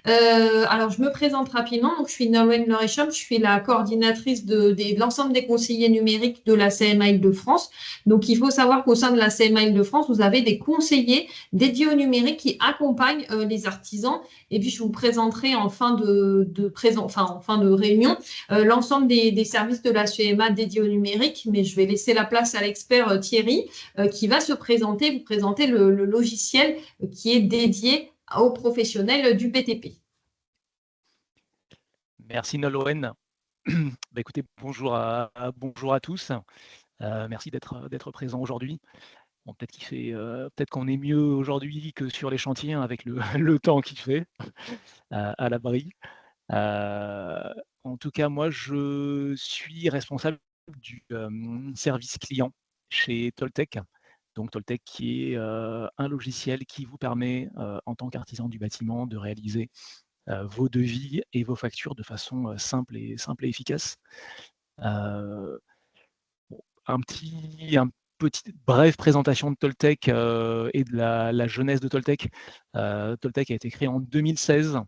Alors, je me présente rapidement. Donc, je suis Nolwenn Lorecham. Je suis la coordinatrice de l'ensemble des conseillers numériques de la CMA Île-de-France. Donc, il faut savoir qu'au sein de la CMA Île-de-France, vous avez des conseillers dédiés au numérique qui accompagnent les artisans. Et puis, je vous présenterai en fin de réunion l'ensemble des services de la CMA dédiés au numérique. Mais je vais laisser la place à l'expert Thierry qui va vous présenter le logiciel qui est dédié aux professionnels du BTP. Merci Nolwenn. Écoutez, bonjour à tous. Merci d'être présent aujourd'hui. Bon, peut-être qu'on est mieux aujourd'hui que sur les chantiers, hein, avec le, le temps qu'il fait à l'abri. En tout cas, moi, je suis responsable du service client chez Toltec. Donc Toltec qui est un logiciel qui vous permet, en tant qu'artisan du bâtiment, de réaliser vos devis et vos factures de façon simple et efficace. Euh, un petite brève présentation de Toltec et de la jeunesse de Toltec. Toltec a été créé en 2016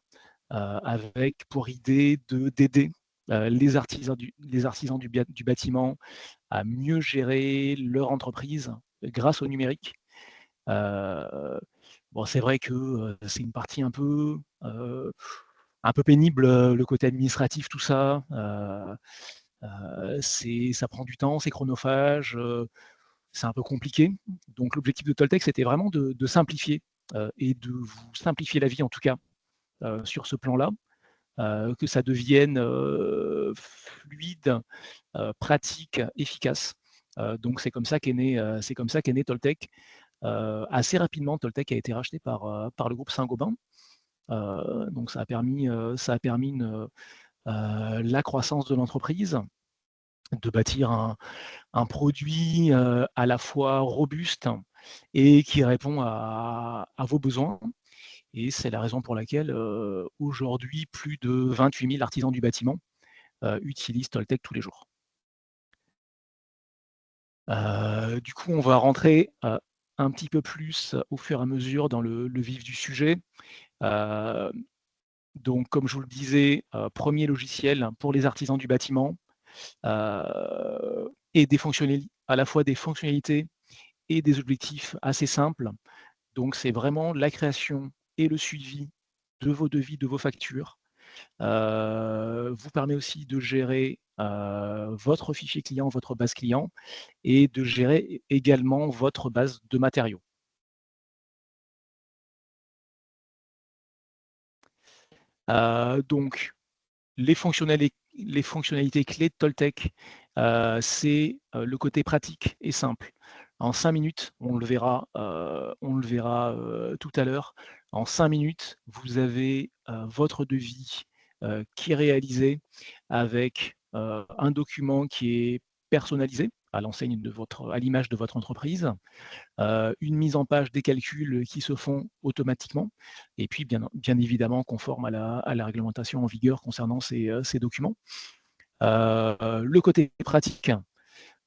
avec pour idée d'aider les artisans du bâtiment à mieux gérer leur entreprise grâce au numérique. Bon, c'est vrai que c'est une partie un peu pénible, le côté administratif, tout ça. Ça prend du temps, c'est chronophage, c'est un peu compliqué. Donc l'objectif de Toltec, c'était vraiment de simplifier et de vous simplifier la vie, en tout cas, sur ce plan-là, que ça devienne fluide, pratique, efficace. Donc c'est comme ça qu'est né Toltec. Assez rapidement, Toltec a été racheté par le groupe Saint-Gobain. Donc ça a permis la croissance de l'entreprise, de bâtir un produit à la fois robuste et qui répond à vos besoins. Et c'est la raison pour laquelle aujourd'hui, plus de 28 000 artisans du bâtiment utilisent Toltec tous les jours. Du coup, on va rentrer un petit peu plus au fur et à mesure dans le vif du sujet. Donc, comme je vous le disais, premier logiciel pour les artisans du bâtiment et à la fois des fonctionnalités et des objectifs assez simples. Donc, c'est vraiment la création et le suivi de vos devis, de vos factures. Vous permet aussi de gérer votre fichier client, votre base client, et de gérer également votre base de matériaux. Donc, les fonctionnalités clés de Toltec, c'est le côté pratique et simple. En 5 minutes, on le verra tout à l'heure, en 5 minutes, vous avez votre devis qui est réalisé avec un document qui est personnalisé à l'image de votre entreprise, une mise en page des calculs qui se font automatiquement, et puis bien évidemment conforme à la réglementation en vigueur concernant ces documents. Le côté pratique,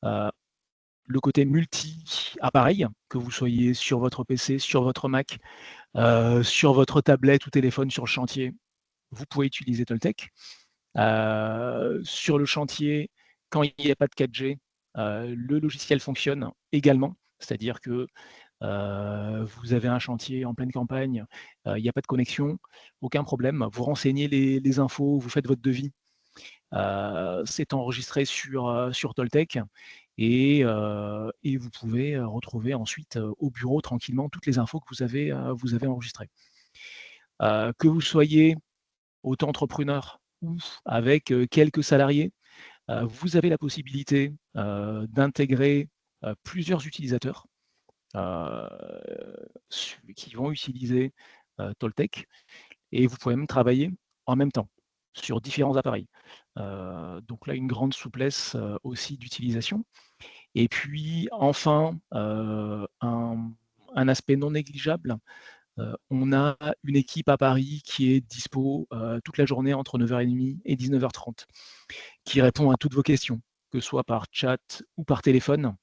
le côté multi-appareil, que vous soyez sur votre PC, sur votre Mac, sur votre tablette ou téléphone sur le chantier, vous pouvez utiliser Toltec. Sur le chantier, quand il n'y a pas de 4G, le logiciel fonctionne également, c'est-à-dire que vous avez un chantier en pleine campagne, il n'y a pas de connexion, aucun problème, vous renseignez les infos, vous faites votre devis, c'est enregistré sur Toltec et vous pouvez retrouver ensuite au bureau tranquillement toutes les infos que vous avez enregistrées. Que vous soyez auto-entrepreneur ou avec quelques salariés, vous avez la possibilité d'intégrer plusieurs utilisateurs qui vont utiliser Toltec, et vous pouvez même travailler en même temps sur différents appareils. Donc là, une grande souplesse aussi d'utilisation. Et puis enfin, un aspect non négligeable, on a une équipe à Paris qui est dispo toute la journée entre 9h30 et 19h30, qui répond à toutes vos questions, que ce soit par chat ou par téléphone.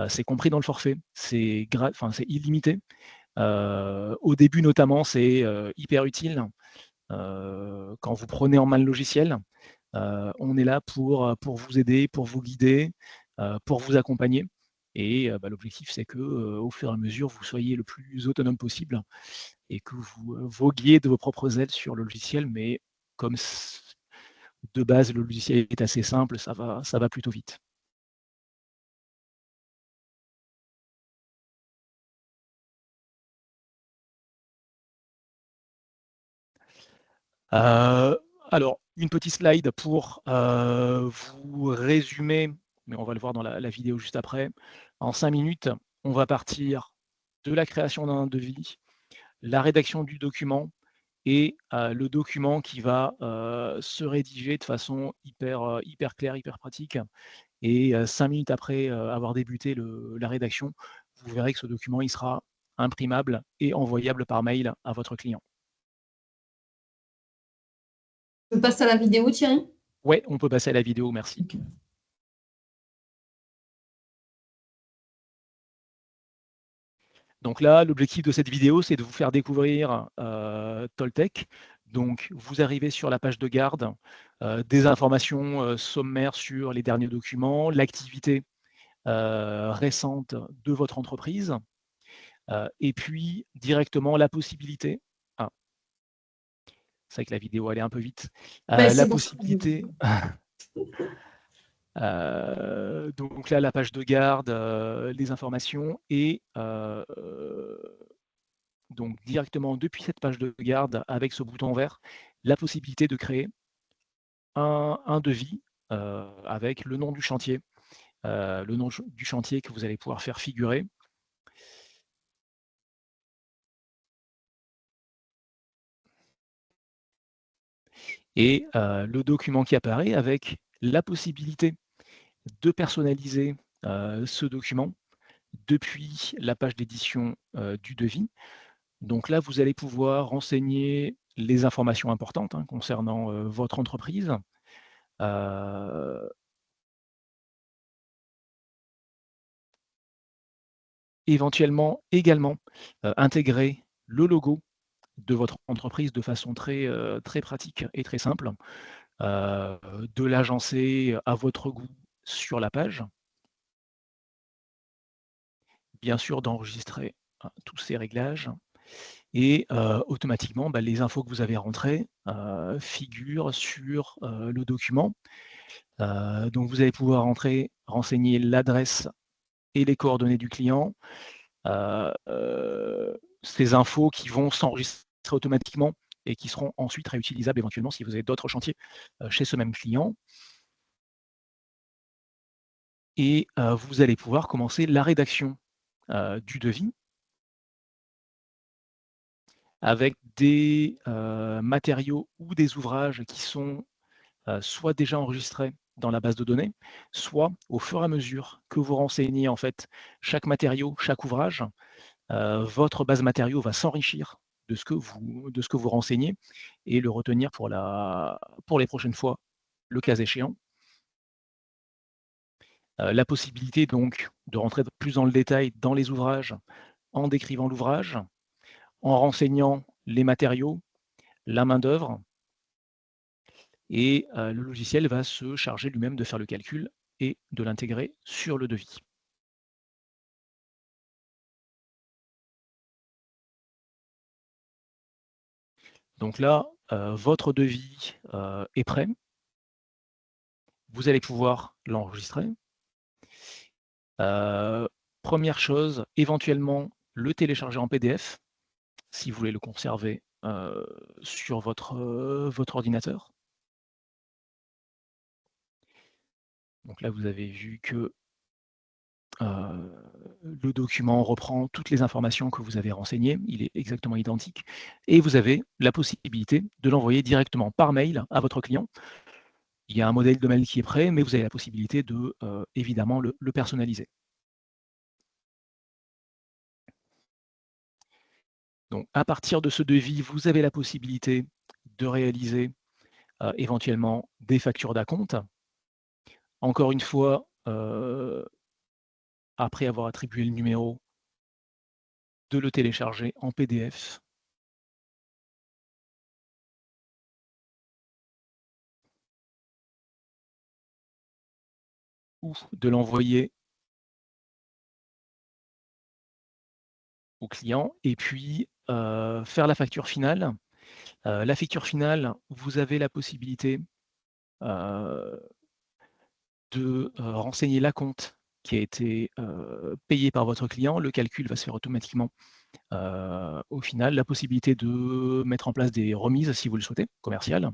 C'est compris dans le forfait, c'est illimité. Au début notamment, c'est hyper utile Quand vous prenez en main le logiciel, on est là pour vous aider, pour vous guider, pour vous accompagner et l'objectif c'est que, au fur et à mesure, vous soyez le plus autonome possible et que vous, voguiez de vos propres ailes sur le logiciel, mais comme de base le logiciel est assez simple, ça va plutôt vite. Heu, alors une petite slide pour, vous résumer, mais on va le voir dans la vidéo juste après. En 5 minutes, on va partir de la création d'un devis, la rédaction du document et le document qui va, se rédiger de façon hyper claire, hyper pratique et 5 minutes après, avoir débuté la rédaction, vous verrez que ce document, il sera imprimable et envoyable par mail à votre client. Je passe à la vidéo, Thierry. Ouais, on peut passer à la vidéo, merci. Ok. Donc là, l'objectif de cette vidéo, c'est de vous faire découvrir, Toltec. Donc vous arrivez sur la page de garde, des informations, sommaires sur les derniers documents, l'activité, récente de votre entreprise, et puis directement la possibilité ah, c'est vrai que la vidéo elle est un peu vite, Ben, la c'est bon. possibilité donc là, la page de garde, les informations et donc directement depuis cette page de garde avec ce bouton vert, la possibilité de créer un devis, avec le nom du chantier, le nom du chantier que vous allez pouvoir faire figurer et le document qui apparaît avec la possibilité de personnaliser, ce document depuis la page d'édition, du devis. Donc là, vous allez pouvoir renseigner les informations importantes, hein, concernant, votre entreprise, heu, éventuellement également, intégrer le logo de votre entreprise de façon très pratique et très simple, heu, de l'agencer à votre goût sur la page. Bien sûr d'enregistrer, tous ces réglages et automatiquement, les infos que vous avez rentrées, figurent sur, le document. Donc vous allez pouvoir renseigner l'adresse et les coordonnées du client, ces infos qui vont s'enregistrer automatiquement et qui seront ensuite réutilisables éventuellement si vous avez d'autres chantiers, chez ce même client et vous allez pouvoir commencer la rédaction, du devis avec des, matériaux ou des ouvrages qui sont, soit déjà enregistrés dans la base de données, soit au fur et à mesure que vous renseignez en fait chaque matériau, chaque ouvrage, votre base matériaux va s'enrichir de ce que vous renseignez et le retenir pour les prochaines fois, le cas échéant. La possibilité donc de rentrer plus dans le détail dans les ouvrages, en décrivant l'ouvrage, en renseignant les matériaux, la main-d'œuvre et le logiciel va se charger lui-même de faire le calcul et de l'intégrer sur le devis. Donc là, votre devis, est prêt. Vous allez pouvoir l'enregistrer. Heu, 1re chose, éventuellement le télécharger en PDF, si vous voulez le conserver, sur votre ordinateur. Donc là, vous avez vu que, le document reprend toutes les informations que vous avez renseignées, il est exactement identique et vous avez la possibilité de l'envoyer directement par mail à votre client. Il y a un modèle de mail qui est prêt, mais vous avez la possibilité de, évidemment le personnaliser. Donc à partir de ce devis, vous avez la possibilité de réaliser, éventuellement des factures d'acompte. Encore une fois, après avoir attribué le numéro, de le télécharger en PDF ou de l'envoyer au client et puis faire la facture finale. La facture finale, vous avez la possibilité de renseigner l'acompte qui a été payé par votre client. Le calcul va se faire automatiquement au final. La possibilité de mettre en place des remises si vous le souhaitez, commerciales.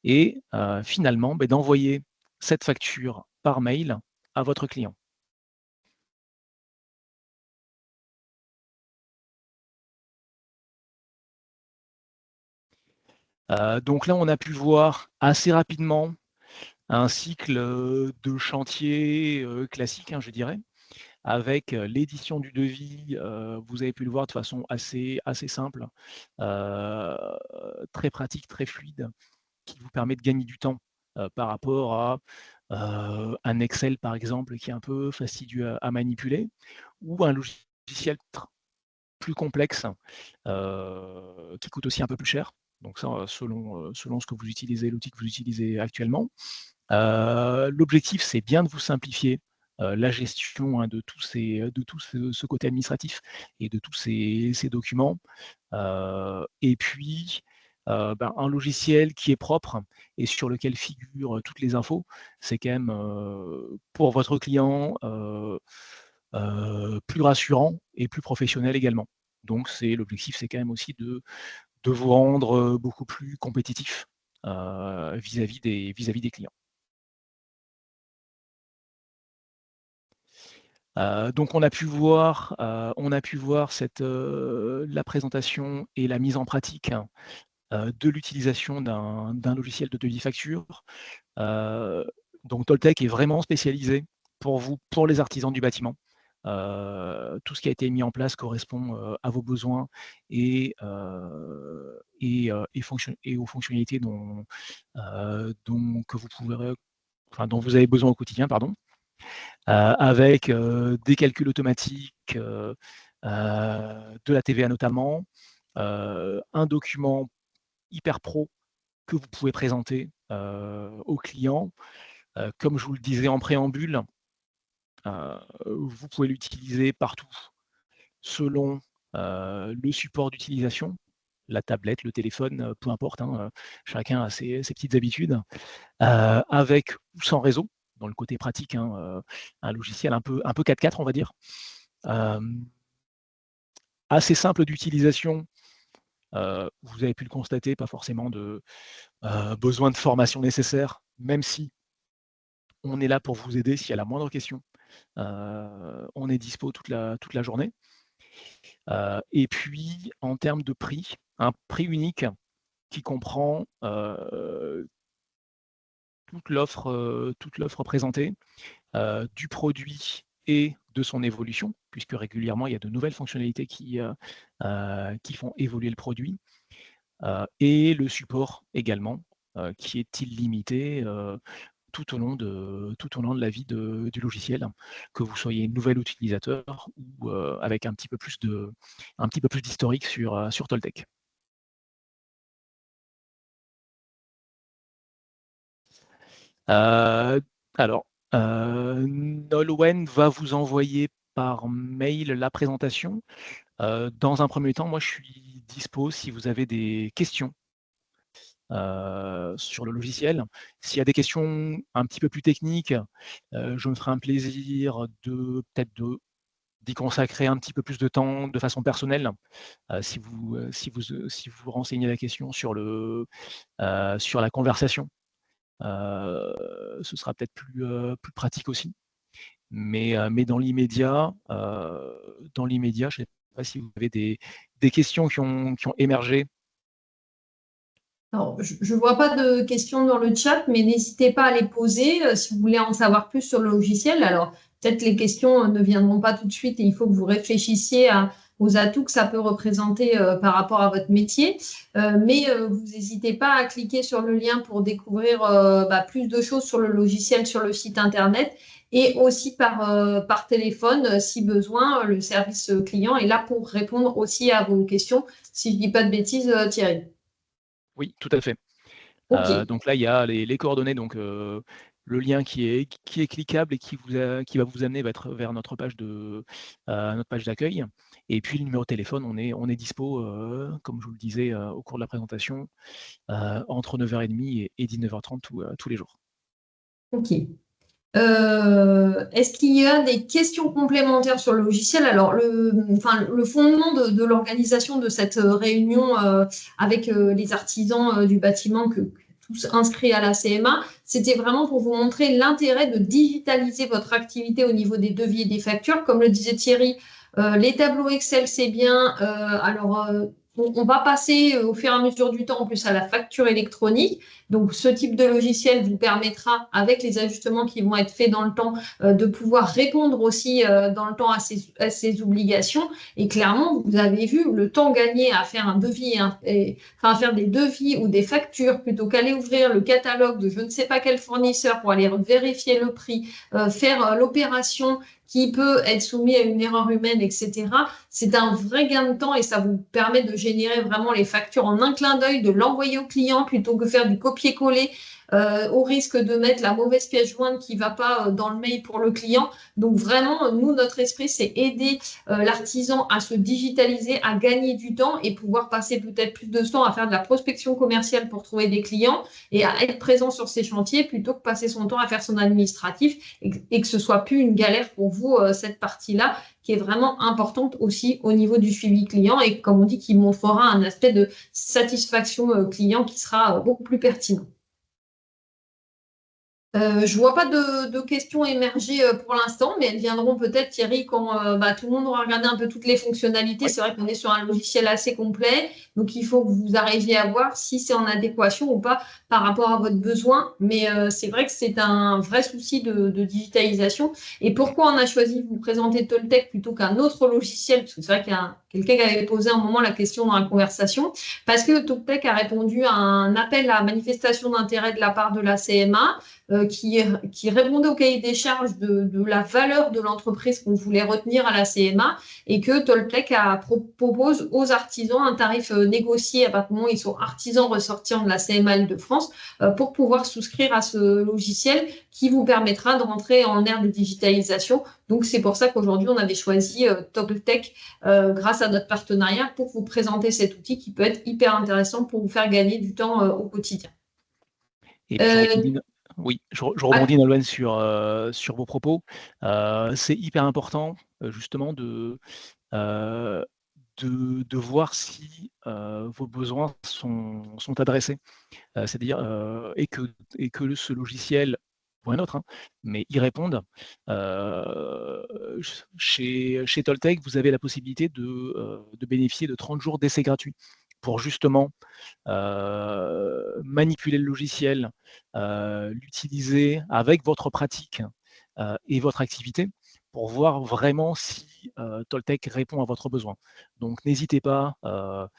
Et finalement, d'envoyer cette facture par mail à votre client. Donc là, on a pu voir assez rapidement un cycle de chantier classique, je dirais, avec l'édition du devis. Vous avez pu le voir de façon assez simple, très pratique, très fluide, qui vous permet de gagner du temps par rapport à un Excel, par exemple, qui est un peu fastidieux à manipuler, ou un logiciel plus complexe, qui coûte aussi un peu plus cher. Donc ça, selon ce que vous utilisez, l'outil que vous utilisez actuellement. L'objectif, c'est bien de vous simplifier la gestion de tout ce côté administratif et de tous ces documents. Et puis, un logiciel qui est propre et sur lequel figurent toutes les infos, c'est quand même pour votre client plus rassurant et plus professionnel également. Donc l'objectif, c'est quand même aussi de vous rendre beaucoup plus compétitif vis-à-vis des clients. Donc on a pu voir la présentation et la mise en pratique de l'utilisation d'un logiciel de devis facture. Donc Toltec est vraiment spécialisé pour vous, pour les artisans du bâtiment. Tout ce qui a été mis en place correspond à vos besoins et aux fonctionnalités dont vous avez besoin au quotidien, pardon. Avec des calculs automatiques, de la TVA notamment, un document hyper pro que vous pouvez présenter aux clients. Comme je vous le disais en préambule, vous pouvez l'utiliser partout selon le support d'utilisation, la tablette, le téléphone, peu importe, chacun a ses petites habitudes, avec ou sans réseau, dans le côté pratique, un logiciel un peu 4x4, on va dire. Assez simple d'utilisation, vous avez pu le constater, pas forcément de besoin de formation nécessaire, même si on est là pour vous aider s'il y a la moindre question. On est dispo toute la journée. Et puis, en termes de prix, un prix unique qui comprend toute l'offre présentée, du produit et de son évolution, puisque régulièrement, il y a de nouvelles fonctionnalités qui font évoluer le produit, et le support également, qui est illimité tout au long de la vie du logiciel, que vous soyez nouvel utilisateur ou avec un petit peu plus d'historique sur Toltec. Alors, Nolwenn va vous envoyer par mail la présentation. Dans un premier temps, moi je suis dispo si vous avez des questions sur le logiciel. S'il y a des questions un petit peu plus techniques, je me ferai un plaisir d'y consacrer un petit peu plus de temps de façon personnelle. Si vous renseignez la question sur la conversation, ce sera peut-être plus pratique aussi. Mais dans l'immédiat, je ne sais pas si vous avez des questions qui ont émergé. Alors, je ne vois pas de questions dans le chat, mais n'hésitez pas à les poser si vous voulez en savoir plus sur le logiciel. Alors, peut-être les questions ne viendront pas tout de suite et il faut que vous réfléchissiez aux atouts que ça peut représenter par rapport à votre métier. Mais vous n'hésitez pas à cliquer sur le lien pour découvrir plus de choses sur le logiciel sur le site internet et aussi par téléphone si besoin. Le service client est là pour répondre aussi à vos questions. Si je ne dis pas de bêtises, Thierry. Oui, tout à fait. Ok. Donc là, il y a les coordonnées, donc le lien qui est cliquable et qui va vous amener vers notre page d'accueil. Et puis le numéro de téléphone, on est dispo, comme je vous le disais au cours de la présentation, entre 9h30 et 19h30 tous les jours. Ok. Est-ce qu'il y a des questions complémentaires sur le logiciel? Alors, le fondement de l'organisation de cette réunion avec les artisans du bâtiment tous inscrits à la CMA, c'était vraiment pour vous montrer l'intérêt de digitaliser votre activité au niveau des devis et des factures. Comme le disait Thierry, les tableaux Excel, c'est bien. On va passer au fur et à mesure du temps en plus à la facture électronique. Donc, ce type de logiciel vous permettra, avec les ajustements qui vont être faits dans le temps, de pouvoir répondre aussi dans le temps à ces obligations. Et clairement, vous avez vu le temps gagné à faire un devis, à faire des devis ou des factures plutôt qu'aller ouvrir le catalogue de je ne sais pas quel fournisseur pour aller vérifier le prix, faire l'opération qui peut être soumis à une erreur humaine, etc. C'est un vrai gain de temps et ça vous permet de générer vraiment les factures en un clin d'œil, de l'envoyer au client plutôt que faire du copier-coller au risque de mettre la mauvaise pièce jointe qui ne va pas dans le mail pour le client. Donc vraiment, nous, notre esprit, c'est aider l'artisan à se digitaliser, à gagner du temps et pouvoir passer peut-être plus de temps à faire de la prospection commerciale pour trouver des clients et à être présent sur ces chantiers plutôt que passer son temps à faire son administratif et que ce soit plus une galère pour vous, cette partie-là, qui est vraiment importante aussi au niveau du suivi client et comme on dit, qui montrera un aspect de satisfaction client qui sera beaucoup plus pertinent. Je vois pas de questions émerger pour l'instant, mais elles viendront peut-être, Thierry, quand tout le monde aura regardé un peu toutes les fonctionnalités. Oui. C'est vrai qu'on est sur un logiciel assez complet, donc il faut que vous arriviez à voir si c'est en adéquation ou pas par rapport à votre besoin. Mais c'est vrai que c'est un vrai souci de digitalisation. Et pourquoi on a choisi de vous présenter Toltec plutôt qu'un autre logiciel? Parce que c'est vrai qu'il y a quelqu'un qui avait posé un moment la question dans la conversation. Parce que Toltec a répondu à un appel à manifestation d'intérêt de la part de la CMA. Qui répondait au cahier des charges de la valeur de l'entreprise qu'on voulait retenir à la CMA et que Toltec propose aux artisans un tarif négocié à partir du moment où ils sont artisans ressortissants de la CMA Île-de-France pour pouvoir souscrire à ce logiciel qui vous permettra de rentrer en ère de digitalisation. Donc, c'est pour ça qu'aujourd'hui, on avait choisi Toltec grâce à notre partenariat pour vous présenter cet outil qui peut être hyper intéressant pour vous faire gagner du temps au quotidien. Et puis, je rebondis, Nolwenn, sur vos propos. C'est hyper important, justement, de voir si vos besoins sont adressés. C'est-à-dire, et que ce logiciel, ou un autre, hein, mais y répondent. Chez Toltec, vous avez la possibilité de bénéficier de 30 jours d'essai gratuit pour justement manipuler le logiciel, l'utiliser avec votre pratique et votre activité pour voir vraiment si Toltec répond à votre besoin. Donc n'hésitez pas à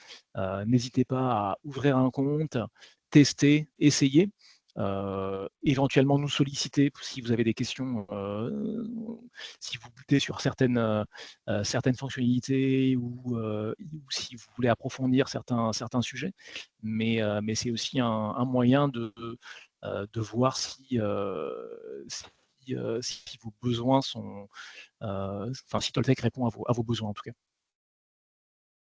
ouvrir un compte, tester, essayer. Éventuellement nous solliciter si vous avez des questions, si vous butez sur certaines fonctionnalités ou si vous voulez approfondir certains sujets. Mais c'est aussi un moyen de voir si vos besoins sont, si Toltec répond à vos besoins en tout cas.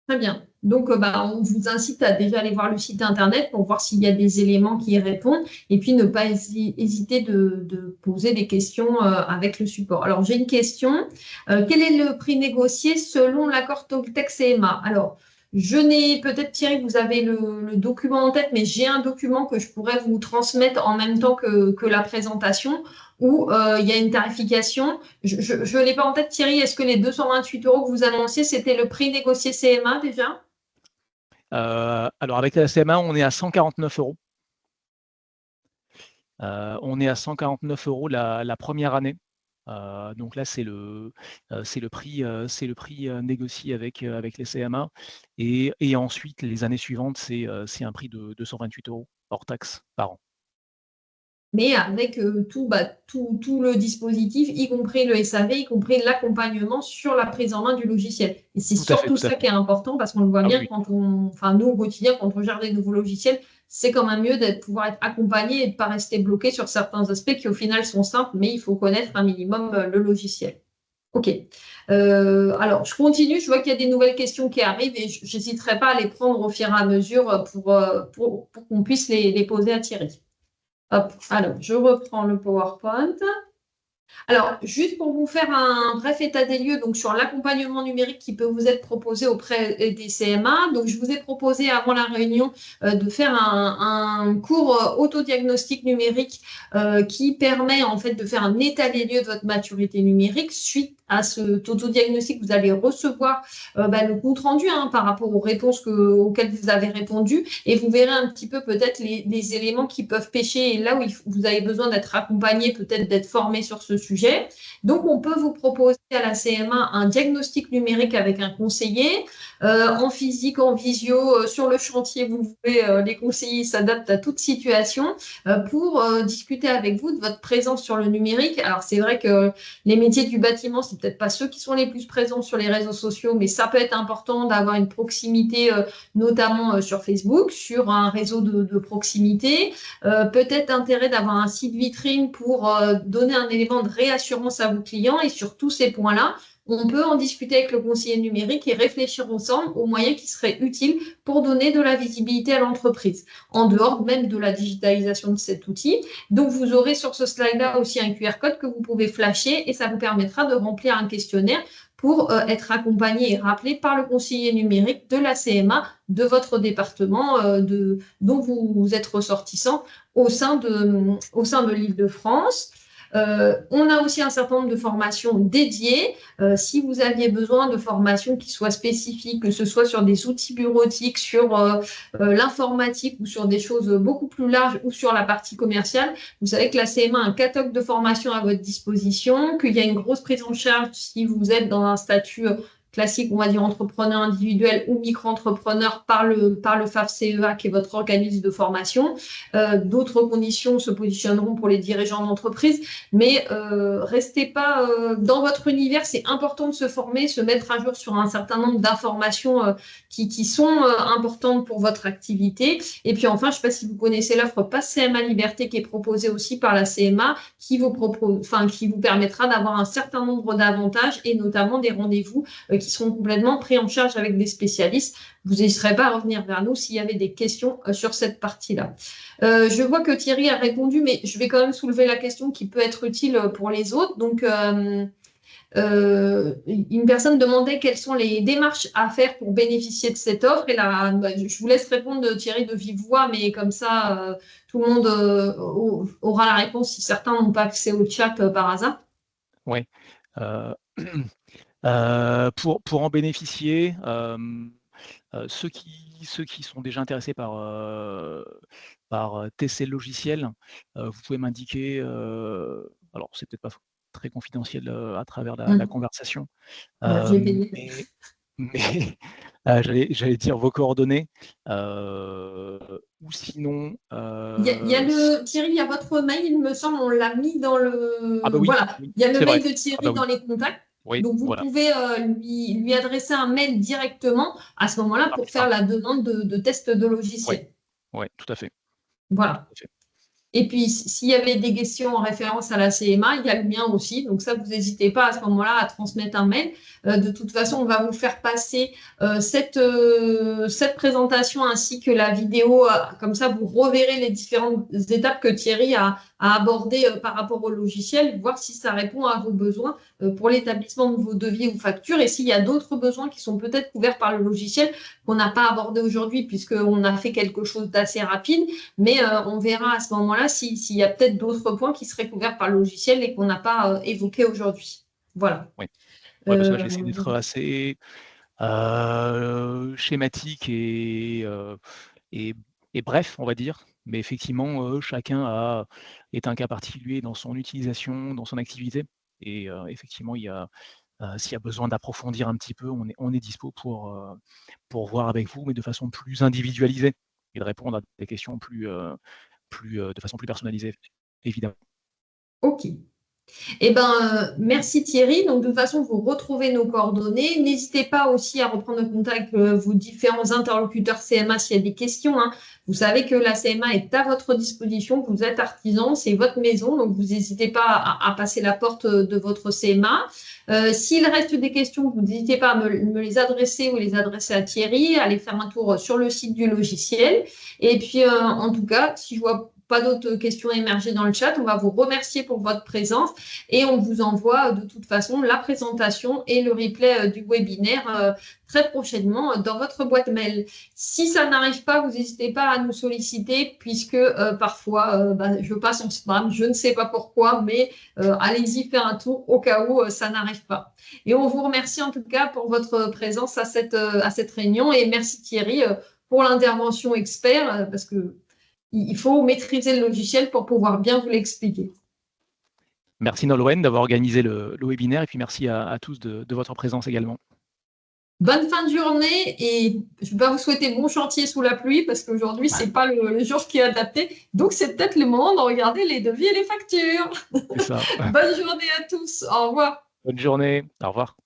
Très bien. Donc, on vous incite à déjà aller voir le site internet pour voir s'il y a des éléments qui y répondent et puis ne pas hésiter de poser des questions avec le support. Alors, j'ai une question. Quel est le prix négocié selon l'accord Toltec-CMA? Alors, je n'ai peut-être, Thierry, vous avez le document en tête, mais j'ai un document que je pourrais vous transmettre en même temps que la présentation où il y a une tarification. Je ne l'ai pas en tête, Thierry. Est-ce que les 228 € que vous annonciez, c'était le prix négocié CMA déjà? Alors, avec la CMA, on est à 149 €. On est à 149 € la première année. Donc là, c'est le prix négocié avec les CMA. Et ensuite, les années suivantes, c'est un prix de 228 € hors taxe par an. Mais avec tout le dispositif, y compris le SAV, y compris l'accompagnement sur la prise en main du logiciel. Et c'est surtout ça qui est important parce qu'on le voit bien oui. nous, au quotidien, quand on gère des nouveaux logiciels, c'est quand même mieux de pouvoir être accompagné et de ne pas rester bloqué sur certains aspects qui au final sont simples, mais il faut connaître un minimum le logiciel. Ok. Alors, je continue. Je vois qu'il y a des nouvelles questions qui arrivent et je n'hésiterai pas à les prendre au fur et à mesure pour qu'on puisse les poser à Thierry. Hop. Alors, je reprends le PowerPoint. Alors, juste pour vous faire un bref état des lieux donc sur l'accompagnement numérique qui peut vous être proposé auprès des CMA. Donc, je vous ai proposé avant la réunion de faire un cours autodiagnostic numérique qui permet en fait de faire un état des lieux de votre maturité numérique. Suite à cet autodiagnostic, vous allez recevoir le compte rendu par rapport aux réponses auxquelles vous avez répondu et vous verrez un petit peu peut-être les éléments qui peuvent pêcher et là où vous avez besoin d'être accompagné, peut-être d'être formé sur ce sujet. Donc, on peut vous proposer à la CMA un diagnostic numérique avec un conseiller en physique, en visio, sur le chantier, vous pouvez, les conseillers s'adaptent à toute situation pour discuter avec vous de votre présence sur le numérique. Alors, c'est vrai que les métiers du bâtiment, c'est peut-être pas ceux qui sont les plus présents sur les réseaux sociaux, mais ça peut être important d'avoir une proximité, notamment sur Facebook, sur un réseau de proximité. Peut-être intérêt d'avoir un site vitrine pour donner un élément de réassurance à vos clients et sur tous ces points-là, on peut en discuter avec le conseiller numérique et réfléchir ensemble aux moyens qui seraient utiles pour donner de la visibilité à l'entreprise, en dehors même de la digitalisation de cet outil. Donc, vous aurez sur ce slide-là aussi un QR code que vous pouvez flasher et ça vous permettra de remplir un questionnaire pour être accompagné et rappelé par le conseiller numérique de la CMA de votre département dont vous êtes ressortissant au sein de l'Île-de-France. On a aussi un certain nombre de formations dédiées. Si vous aviez besoin de formations qui soient spécifiques, que ce soit sur des outils bureautiques, sur l'informatique ou sur des choses beaucoup plus larges ou sur la partie commerciale, vous savez que la CMA a un catalogue de formations à votre disposition, qu'il y a une grosse prise en charge si vous êtes dans un statut classique, on va dire entrepreneur individuel ou micro-entrepreneur par le FAFCEA qui est votre organisme de formation. D'autres conditions se positionneront pour les dirigeants d'entreprise, mais restez pas dans votre univers. C'est important de se former, se mettre à jour sur un certain nombre d'informations qui sont importantes pour votre activité. Et puis enfin, je ne sais pas si vous connaissez l'offre Pass CMA Liberté qui est proposée aussi par la CMA, qui vous permettra d'avoir un certain nombre d'avantages et notamment des rendez-vous qui seront complètement pris en charge avec des spécialistes. Vous n'hésiterez pas à revenir vers nous s'il y avait des questions sur cette partie-là. Je vois que Thierry a répondu, mais je vais quand même soulever la question qui peut être utile pour les autres. Donc, une personne demandait quelles sont les démarches à faire pour bénéficier de cette offre. Et là, je vous laisse répondre, Thierry, de vive voix, mais comme ça, tout le monde aura la réponse si certains n'ont pas accès au chat par hasard. Oui. Pour en bénéficier, ceux qui sont déjà intéressés par tester le logiciel, vous pouvez m'indiquer, alors c'est peut-être pas très confidentiel à travers la conversation, mais j'allais dire vos coordonnées, ou sinon. Thierry, il y a votre mail, il me semble, on l'a mis dans le. Ah bah oui, Voilà, oui, il y a le c'est mail vrai. de Ah Thierry bah oui, dans les contacts. oui, Donc, vous voilà. pouvez lui adresser un mail directement à ce moment-là Ah, pour c'est faire simple. la demande de test de Oui, logiciel. ouais, tout à fait. Voilà. Tout à fait. Et puis, s'il y avait des questions en référence à la CMA, il y a le mien aussi. Donc ça, vous n'hésitez pas à ce moment-là à transmettre un mail. De toute façon, on va vous faire passer cette présentation ainsi que la vidéo. Comme ça, vous reverrez les différentes étapes que Thierry a abordées par rapport au logiciel, voir si ça répond à vos besoins pour l'établissement de vos devis ou factures. Et s'il y a d'autres besoins qui sont peut-être couverts par le logiciel qu'on n'a pas abordé aujourd'hui puisqu'on a fait quelque chose d'assez rapide. Mais on verra à ce moment-là s'il y a peut-être d'autres points qui seraient couverts par le logiciel et qu'on n'a pas évoqués aujourd'hui. Voilà. Oui. Ouais, parce que là, j'essaie d'être assez schématique et bref, on va dire. Mais effectivement, chacun est un cas particulier dans son utilisation, dans son activité. Et effectivement, s'il y a besoin d'approfondir un petit peu, on est dispo pour voir avec vous, mais de façon plus individualisée et de répondre à des questions de façon plus personnalisée, évidemment. OK. Eh ben, merci Thierry. Donc, de toute façon, vous retrouvez nos coordonnées. N'hésitez pas aussi à reprendre contact avec vos différents interlocuteurs CMA s'il y a des questions, hein. Vous savez que la CMA est à votre disposition. Vous êtes artisan, c'est votre maison. Donc, vous n'hésitez pas à passer la porte de votre CMA. S'il reste des questions, vous n'hésitez pas à me les adresser ou les adresser à Thierry, à aller faire un tour sur le site du logiciel. Et puis, en tout cas, si je vois pas d'autres questions émerger dans le chat, on va vous remercier pour votre présence. Et on vous envoie de toute façon la présentation et le replay du webinaire très prochainement dans votre boîte mail. Si ça n'arrive pas, vous n'hésitez pas à nous solliciter puisque parfois je passe en spam, je ne sais pas pourquoi, mais allez-y faire un tour au cas où ça n'arrive pas. Et on vous remercie en tout cas pour votre présence à cette réunion et merci Thierry pour l'intervention expert parce que il faut maîtriser le logiciel pour pouvoir bien vous l'expliquer. Merci Nolwenn d'avoir organisé le webinaire et puis merci à tous de votre présence également. Bonne fin de journée et je vais vous souhaiter bon chantier sous la pluie parce qu'aujourd'hui, ce n'est pas le jour qui est adapté. Donc, c'est peut-être le moment de regarder les devis et les factures. C'est ça. Bonne journée à tous. Au revoir. Bonne journée. Au revoir.